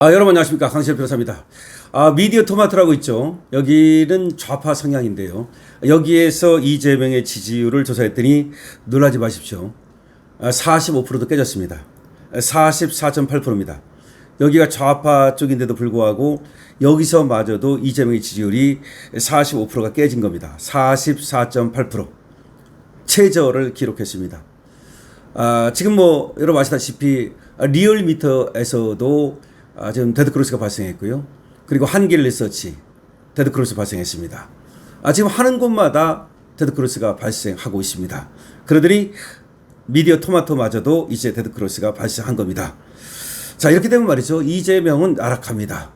여러분 안녕하십니까, 강시현 변호사입니다. 미디어 토마토라고 있죠. 여기는 좌파 성향인데요. 여기에서 이재명의 지지율을 조사했더니 놀라지 마십시오. 45%도 깨졌습니다. 44.8%입니다. 여기가 좌파 쪽인데도 불구하고 여기서마저도 이재명의 지지율이 45%가 깨진 겁니다. 44.8%. 최저를 기록했습니다. 지금 여러분 아시다시피 리얼미터에서도 지금 데드크로스가 발생했고요. 그리고 한길 리서치 데드크로스 발생했습니다. 지금 하는 곳마다 데드크로스가 발생하고 있습니다. 그러더니 미디어 토마토마저도 이제 데드크로스가 발생한 겁니다. 자, 이렇게 되면 말이죠, 이재명은 나락합니다.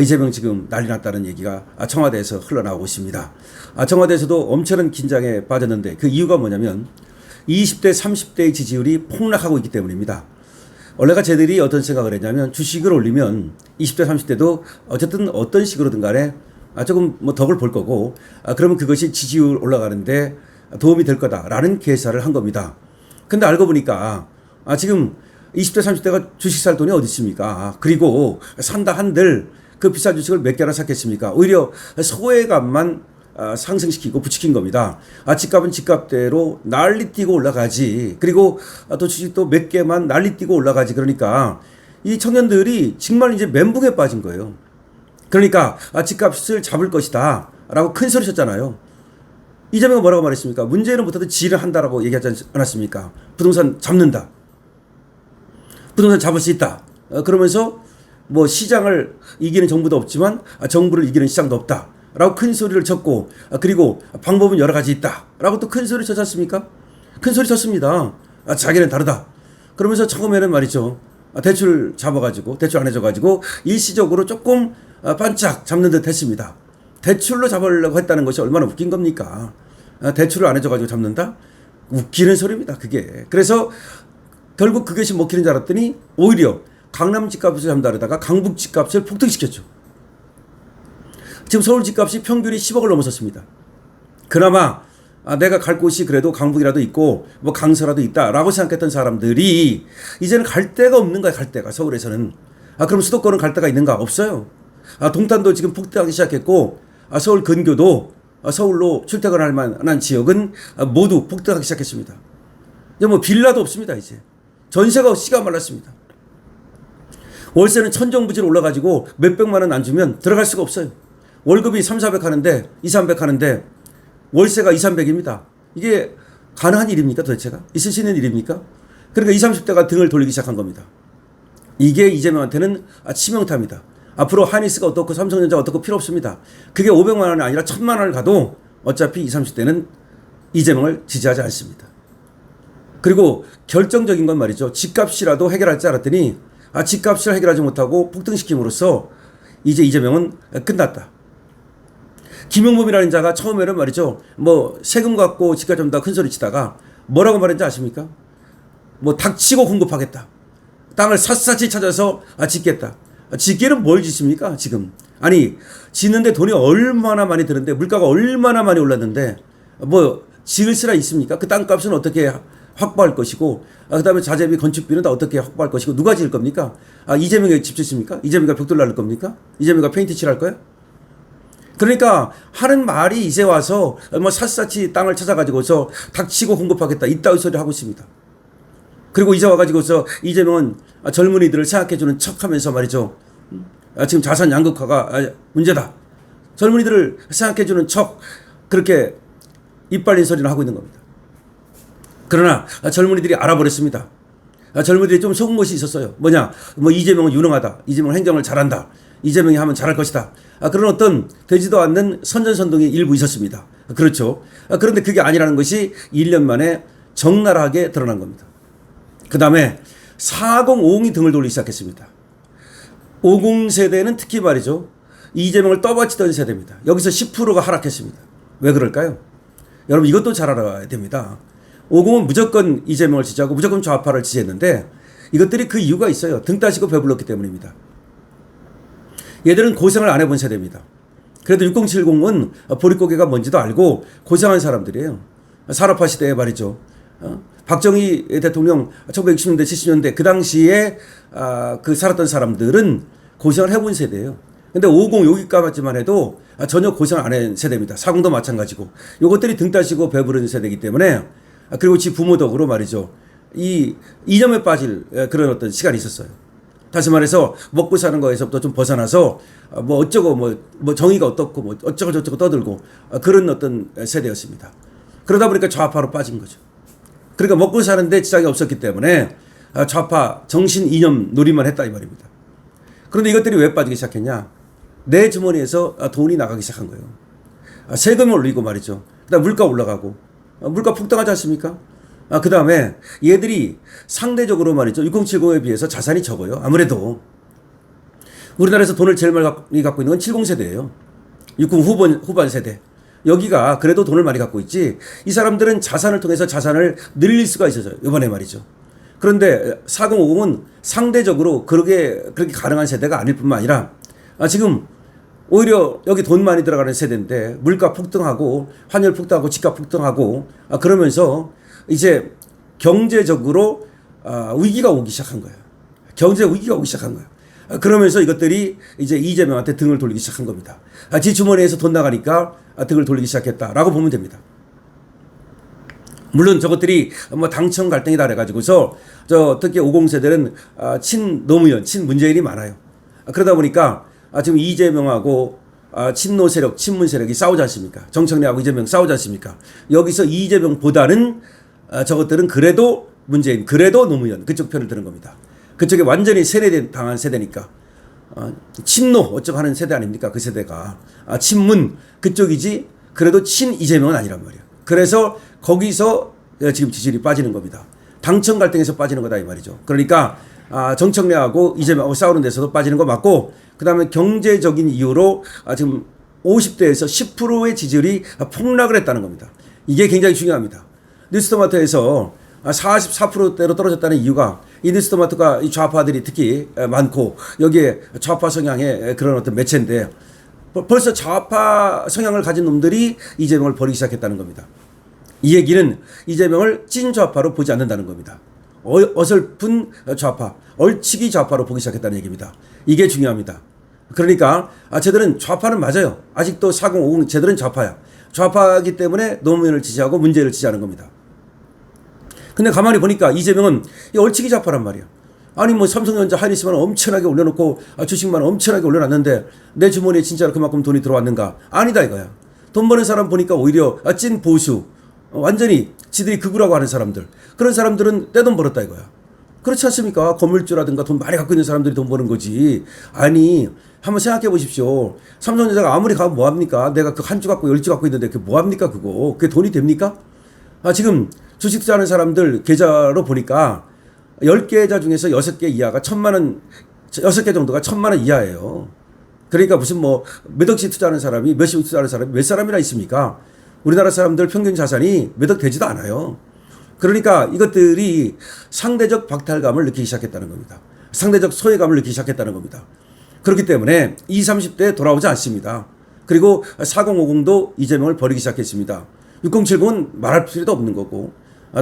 이재명 지금 난리 났다는 얘기가 청와대에서 흘러나오고 있습니다. 청와대에서도 엄청난 긴장에 빠졌는데 그 이유가 뭐냐면 20대 30대의 지지율이 폭락하고 있기 때문입니다. 원래가 쟤들이 어떤 생각을 했냐면 주식을 올리면 20대 30대도 어쨌든 어떤 식으로든 간에 조금 덕을 볼 거고, 그러면 그것이 지지율 올라가는데 도움이 될 거다라는 계산을 한 겁니다. 근데 알고 보니까 지금 20대 30대가 주식 살 돈이 어디 있습니까? 그리고 산다 한들 그 비싼 주식을 몇 개나 샀겠습니까? 오히려 소외감만 상승시키고 부추긴 겁니다. 집값은 집값대로 난리뛰고 올라가지. 그리고 또 주식도 몇 개만 난리뛰고 올라가지. 그러니까 이 청년들이 정말 이제 멘붕에 빠진 거예요. 그러니까 집값을 잡을 것이다 라고 큰 소리 쳤잖아요. 이재명은 뭐라고 말했습니까? 문재인은 못해도 지를 한다라고 얘기하지 않았습니까? 부동산 잡는다. 부동산 잡을 수 있다. 그러면서 시장을 이기는 정부도 없지만 정부를 이기는 시장도 없다 라고 큰 소리를 쳤고, 그리고 방법은 여러 가지 있다 라고 또 큰 소리 쳤지 않습니까? 큰 소리 쳤습니다. 자기는 다르다. 그러면서 처음에는 말이죠, 대출 잡아가지고 대출 안 해줘가지고 일시적으로 조금 반짝 잡는 듯 했습니다. 대출로 잡으려고 했다는 것이 얼마나 웃긴 겁니까? 대출을 안 해줘가지고 잡는다? 웃기는 소리입니다, 그게. 그래서 결국 그것이 먹히는 줄 알았더니 오히려 강남 집값을 잡는다다가 강북 집값을 폭등시켰죠. 지금 서울 집값이 평균이 10억을 넘어섰습니다. 그나마 내가 갈 곳이 그래도 강북이라도 있고 강서라도 있다라고 생각했던 사람들이 이제는 갈 데가 없는 거야. 갈 데가 서울에서는. 그럼 수도권은 갈 데가 있는가? 없어요. 동탄도 지금 폭등하기 시작했고, 서울 근교도 서울로 출퇴근할 만한 지역은 모두 폭등하기 시작했습니다. 이제 빌라도 없습니다. 이제 전세가 씨가 말랐습니다. 월세는 천정부지로 올라가지고 몇백만 원 안 주면 들어갈 수가 없어요. 월급이 300, 400 하는데 2, 300 하는데 월세가 2, 300입니다. 이게 가능한 일입니까 도대체가? 있을 수 있는 일입니까? 그러니까 20, 30대가 등을 돌리기 시작한 겁니다. 이게 이재명한테는 치명타입니다. 앞으로 하니스가 어떻고 삼성전자 어떻고 필요 없습니다. 그게 500만 원이 아니라 1000만 원을 가도 어차피 20, 30대는 이재명을 지지하지 않습니다. 그리고 결정적인 건 말이죠, 집값이라도 해결할 줄 알았더니 집값을 해결하지 못하고 폭등시킴으로써 이제 이재명은 끝났다. 김용범이라는 자가 처음에는 말이죠, 세금 갖고 집값 잡는다 큰 소리 치다가 뭐라고 말했는지 아십니까? 닥치고 공급하겠다. 땅을 샅샅이 찾아서 짓겠다. 짓기는 뭘 짓습니까 지금? 아니, 짓는데 돈이 얼마나 많이 드는데, 물가가 얼마나 많이 올랐는데 지을 수라 있습니까? 그 땅값은 어떻게 확보할 것이고, 그 다음에 자재비 건축비는 다 어떻게 확보할 것이고, 누가 지을 겁니까? 이재명이 집 짓습니까? 이재명이가 벽돌 날릴 겁니까? 이재명이가 페인트 칠할 거야? 그러니까 하는 말이 이제 와서 샅샅이 땅을 찾아가지고서 닥치고 공급하겠다 이따위 소리 하고 있습니다. 그리고 이제 와가지고서 이재명은 젊은이들을 생각해주는 척하면서 말이죠, 지금 자산 양극화가 문제다. 젊은이들을 생각해주는 척 그렇게 이빨린 소리를 하고 있는 겁니다. 그러나 젊은이들이 알아버렸습니다. 젊은이들이 좀 속은 것이 있었어요. 뭐냐? 이재명은 유능하다. 이재명은 행정을 잘한다. 이재명이 하면 잘할 것이다. 그런 어떤 되지도 않는 선전선동이 일부 있었습니다. 그렇죠. 그런데 그게 아니라는 것이 1년 만에 적나라하게 드러난 겁니다. 그 다음에 40, 50이 등을 돌리기 시작했습니다. 50 세대는 특히 말이죠, 이재명을 떠받치던 세대입니다. 여기서 10%가 하락했습니다. 왜 그럴까요? 여러분 이것도 잘 알아야 됩니다. 50은 무조건 이재명을 지지하고 무조건 좌파를 지지했는데 이것들이 그 이유가 있어요. 등 따시고 배불렀기 때문입니다. 얘들은 고생을 안 해본 세대입니다. 그래도 6070은 보릿고개가 뭔지도 알고 고생한 사람들이에요. 산업화 시대에 말이죠. 박정희 대통령 1960년대 70년대 그 당시에 그 살았던 사람들은 고생을 해본 세대예요. 근데 50 여기까지만 해도 전혀 고생을 안 한 세대입니다. 40도 마찬가지고. 요것들이 등 따시고 배부른 세대이기 때문에 그리고 지 부모 덕으로 말이죠. 이 이념에 빠질 그런 어떤 시간이 있었어요. 다시 말해서 먹고 사는 거에서부터 좀 벗어나서 뭐 어쩌고 뭐 정의가 어떻고 뭐 어쩌고 저쩌고 떠들고 그런 어떤 세대였습니다. 그러다 보니까 좌파로 빠진 거죠. 그러니까 먹고 사는데 지장이 없었기 때문에 좌파 정신 이념 놀이만 했다 이 말입니다. 그런데 이것들이 왜 빠지기 시작했냐? 내 주머니에서 돈이 나가기 시작한 거예요. 세금을 올리고 말이죠. 그다음 물가 올라가고 물가 폭등하지 않습니까? 그 다음에 얘들이 상대적으로 말이죠. 6070에 비해서 자산이 적어요. 아무래도 우리나라에서 돈을 제일 많이 갖고 있는 건 70세대예요. 60 후반 세대. 여기가 그래도 돈을 많이 갖고 있지. 이 사람들은 자산을 통해서 자산을 늘릴 수가 있어요. 이번에 말이죠. 그런데 4050은 상대적으로 그렇게 가능한 세대가 아닐 뿐만 아니라 지금 오히려 여기 돈 많이 들어가는 세대인데 물가 폭등하고 환율 폭등하고 집값 폭등하고 그러면서 이제 경제적으로 위기가 오기 시작한 거예요. 경제 위기가 오기 시작한 거예요. 그러면서 이것들이 이제 이재명한테 등을 돌리기 시작한 겁니다. 지 주머니에서 돈 나가니까 등을 돌리기 시작했다라고 보면 됩니다. 물론 저것들이 뭐 당청 갈등이다 그래가지고서 특히 50세대는 친노무현, 친문재인이 많아요. 그러다 보니까 지금 이재명하고 친노 세력, 친문 세력이 싸우지 않습니까? 정청래하고 이재명 싸우지 않습니까? 여기서 이재명보다는 저것들은 그래도 문재인, 그래도 노무현 그쪽 편을 드는 겁니다. 그쪽에 완전히 세뇌당한 세대니까 친노 어쩌고 하는 세대 아닙니까? 그 세대가 친문 그쪽이지 그래도 친 이재명은 아니란 말이에요. 그래서 거기서 지금 지지율이 빠지는 겁니다. 당청 갈등에서 빠지는 거다 이 말이죠. 그러니까 정청래하고 이재명하고 싸우는 데서도 빠지는 거 맞고 그 다음에 경제적인 이유로 지금 50대에서 10%의 지지율이 폭락을 했다는 겁니다. 이게 굉장히 중요합니다. 뉴스토마토에서 44%대로 떨어졌다는 이유가 이 뉴스토마토가 이 좌파들이 특히 많고 여기에 좌파 성향의 그런 어떤 매체인데 벌써 좌파 성향을 가진 놈들이 이재명을 버리기 시작했다는 겁니다. 이 얘기는 이재명을 찐 좌파로 보지 않는다는 겁니다. 어설픈 좌파, 얼치기 좌파로 보기 시작했다는 얘기입니다. 이게 중요합니다. 그러니까 쟤들은 좌파는 맞아요. 아직도 4050 쟤들은 좌파야. 좌파이기 때문에 노무현을 지지하고 문재인을 지지하는 겁니다. 근데 가만히 보니까 이재명은 이 얼치기 좌파란 말이야. 아니 뭐 삼성전자 하이닉스만 엄청나게 올려놓고 주식만 엄청나게 올려놨는데 내 주머니에 진짜로 그만큼 돈이 들어왔는가? 아니다 이거야. 돈 버는 사람 보니까 오히려 찐 보수, 완전히 지들이 극우라고 하는 사람들, 그런 사람들은 떼돈 벌었다 이거야. 그렇지 않습니까? 건물주라든가 돈 많이 갖고 있는 사람들이 돈 버는 거지. 아니 한번 생각해 보십시오. 삼성전자가 아무리 가면 뭐합니까? 내가 그 한 주 갖고 10주 갖고 있는데 그게 뭐합니까 그거? 그게 돈이 됩니까? 지금 주식 투자하는 사람들 계좌로 보니까 10계좌 중에서 6개 이하가 1,000만 원, 6개 정도가 1,000만 원 이하예요. 그러니까 무슨 뭐 몇 억씩 투자하는 사람이 몇십 억 투자하는 사람이 몇 사람이나 있습니까? 우리나라 사람들 평균 자산이 몇 억 되지도 않아요. 그러니까 이것들이 상대적 박탈감을 느끼기 시작했다는 겁니다. 상대적 소외감을 느끼기 시작했다는 겁니다. 그렇기 때문에 20, 30대에 돌아오지 않습니다. 그리고 4050도 이재명을 버리기 시작했습니다. 6070은 말할 필요도 없는 거고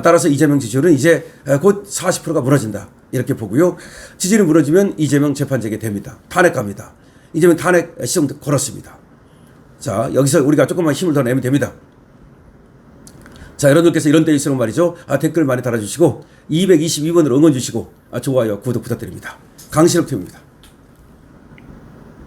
따라서 이재명 지지율은 이제 곧 40%가 무너진다 이렇게 보고요. 지지율이 무너지면 이재명 재판 재개됩니다. 탄핵 갑니다. 이재명 탄핵 시험 걸었습니다. 자 여기서 우리가 조금만 힘을 더 내면 됩니다. 자 여러분들께서 이런 때일수록 말이죠. 댓글 많이 달아주시고 222번으로 응원 주시고 좋아요 구독 부탁드립니다. 강신욱 TV입니다.